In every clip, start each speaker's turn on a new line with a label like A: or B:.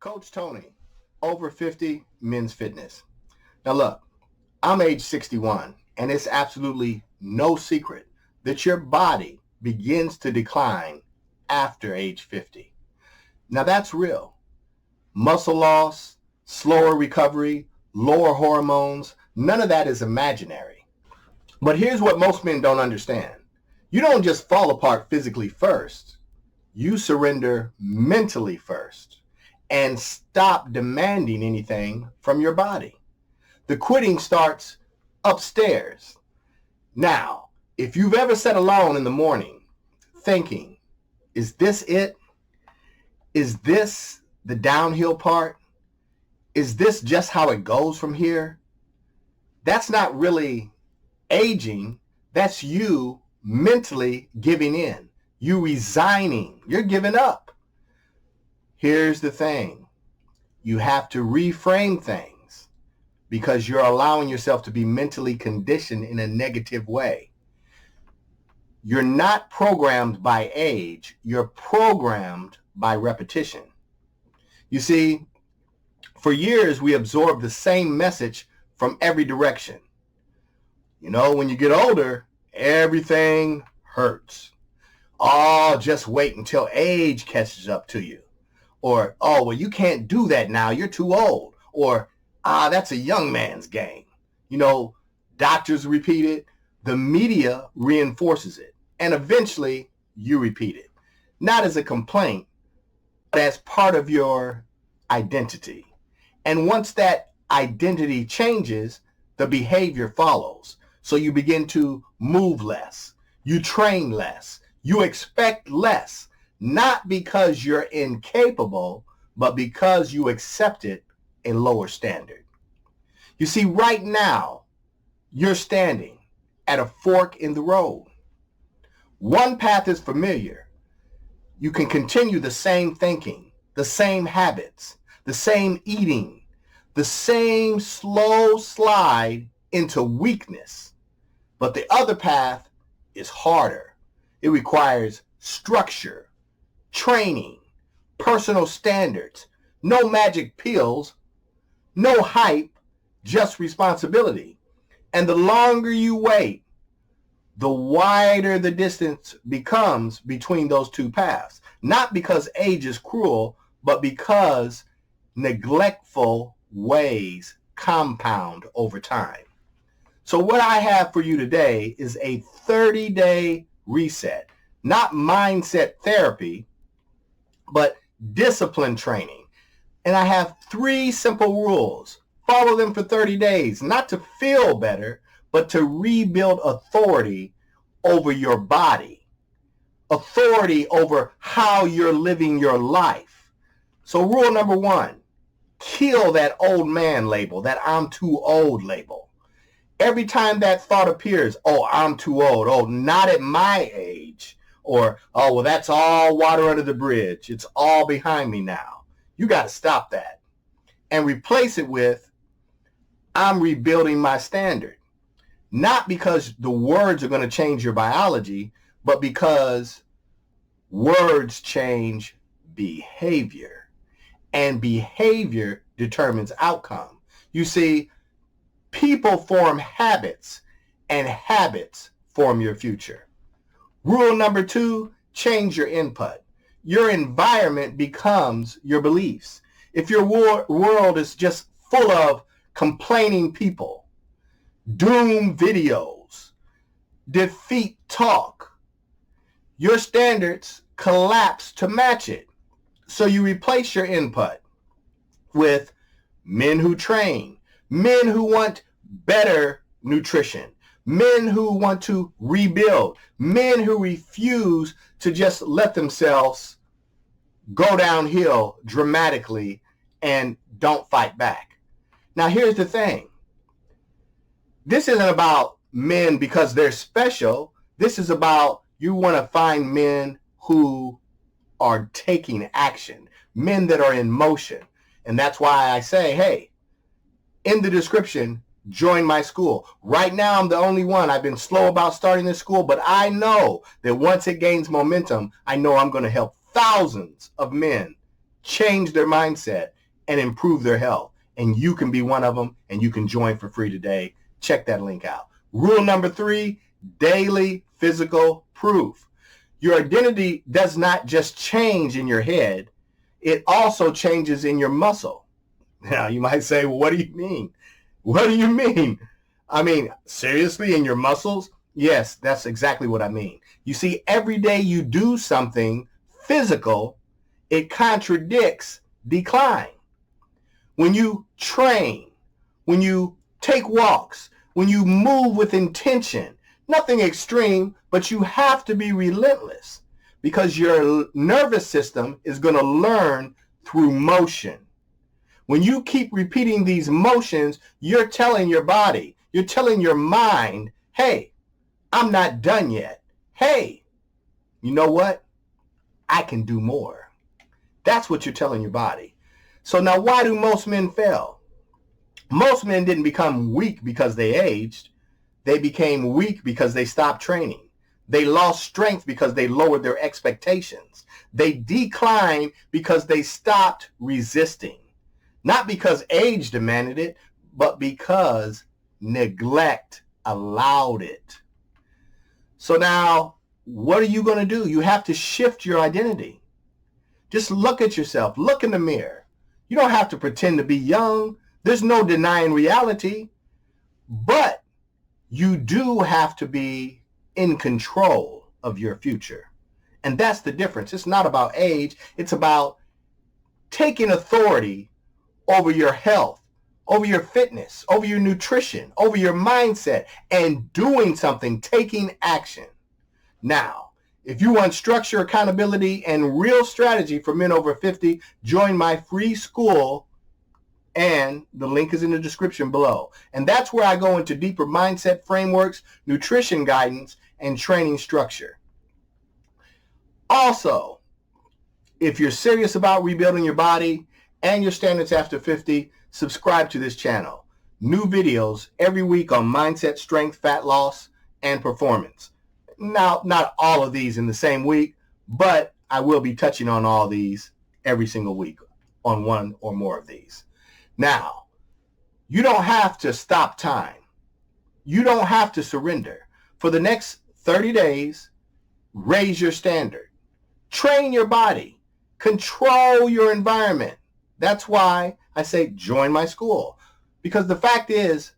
A: Coach Tony, over 50 men's fitness. Now look, I'm age 61, and it's absolutely no secret that your body begins to decline after age 50. Now that's real. Muscle loss, slower recovery, lower hormones, none of that is imaginary. But here's what most men don't understand. You don't just fall apart physically first. You surrender mentally first and stop demanding anything from your body. The quitting starts upstairs. Now, if you've ever sat alone in the morning thinking, is this it? Is this the downhill part? Is this just how it goes from here? That's not really aging. That's you mentally giving in. You resigning. You're giving up. Here's the thing. You have to reframe things because you're allowing yourself to be mentally conditioned in a negative way. You're not programmed by age. You're programmed by repetition. You see, for years we absorbed the same message from every direction. You know, when you get older, everything hurts. Oh, just wait until age catches up to you. Or, oh, well, you can't do that now. You're too old. Or, that's a young man's game. You know, doctors repeat it. The media reinforces it. And eventually you repeat it. Not as a complaint, but as part of your identity. And once that identity changes, the behavior follows. So you begin to move less. You train less. You expect less, not because you're incapable, but because you accepted a lower standard. You see, right now, you're standing at a fork in the road. One path is familiar. You can continue the same thinking, the same habits, the same eating, the same slow slide into weakness. But the other path is harder. It requires structure, training, personal standards, no magic pills, no hype, just responsibility. And the longer you wait, the wider the distance becomes between those two paths. Not because age is cruel, but because neglectful ways compound over time. So what I have for you today is a 30-day reset, not mindset therapy, but discipline training. And I have 3 simple rules. Follow them for 30 days, not to feel better, but to rebuild authority over your body, authority over how you're living your life. So rule number 1, kill that old man label, that I'm too old label. Every time that thought appears, oh, I'm too old. Oh, not at my age. Or, oh, well, that's all water under the bridge. It's all behind me now. You got to stop that and replace it with, I'm rebuilding my standard. Not because the words are going to change your biology, but because words change behavior, and behavior determines outcome. You see, people form habits, and habits form your future. Rule number 2, change your input. Your environment becomes your beliefs. If your world is just full of complaining people, doom videos, defeat talk, your standards collapse to match it. So you replace your input with men who train, men who want better nutrition, men who want to rebuild, men who refuse to just let themselves go downhill dramatically and don't fight back. Now, here's the thing. This isn't about men because they're special. This is about you want to find men who are taking action, men that are in motion. And that's why I say, hey, in the description, join my school. Right now, I'm the only one. I've been slow about starting this school, but I know that once it gains momentum, I know I'm going to help thousands of men change their mindset, and improve their health. And you can be one of them, and you can join for free today. Check that link out. Rule number 3, daily physical proof. Your identity does not just change in your head, it also changes in your muscle. Now, you might say, well, what do you mean? What do you mean? I mean, seriously, in your muscles? Yes, that's exactly what I mean. You see, every day you do something physical, it contradicts decline. When you train, when you take walks, when you move with intention, nothing extreme, but you have to be relentless because your nervous system is going to learn through motion. When you keep repeating these motions, you're telling your body, you're telling your mind, hey, I'm not done yet. Hey, you know what? I can do more. That's what you're telling your body. So now why do most men fail? Most men didn't become weak because they aged. They became weak because they stopped training. They lost strength because they lowered their expectations. They declined because they stopped resisting. Not because age demanded it, but because neglect allowed it. So now, what are you going to do? You have to shift your identity. Just look at yourself. Look in the mirror. You don't have to pretend to be young. There's no denying reality. But you do have to be in control of your future. And that's the difference. It's not about age. It's about taking authority over your health, over your fitness, over your nutrition, over your mindset, and doing something, taking action. Now, if you want structure, accountability, and real strategy for men over 50, join my free school, and the link is in the description below. And that's where I go into deeper mindset frameworks, nutrition guidance, and training structure. Also, if you're serious about rebuilding your body and your standards after 50, subscribe to this channel. New videos every week on mindset, strength, fat loss, and performance. Now, not all of these in the same week, but I will be touching on all these every single week on one or more of these. Now, you don't have to stop time. You don't have to surrender. For the next 30 days, raise your standard. Train your body. Control your environment. That's why I say join my school. Because the fact is,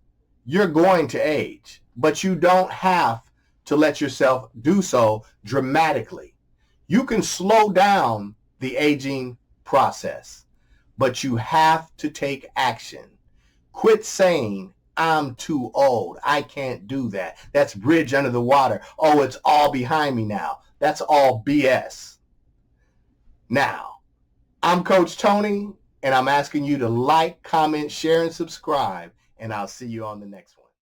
A: you're going to age, but you don't have to let yourself do so dramatically. You can slow down the aging process, but you have to take action. Quit saying, I'm too old. I can't do that. That's bridge under the water. Oh, it's all behind me now. That's all BS. Now, I'm Coach Tony, and I'm asking you to like, comment, share, and subscribe, and I'll see you on the next one.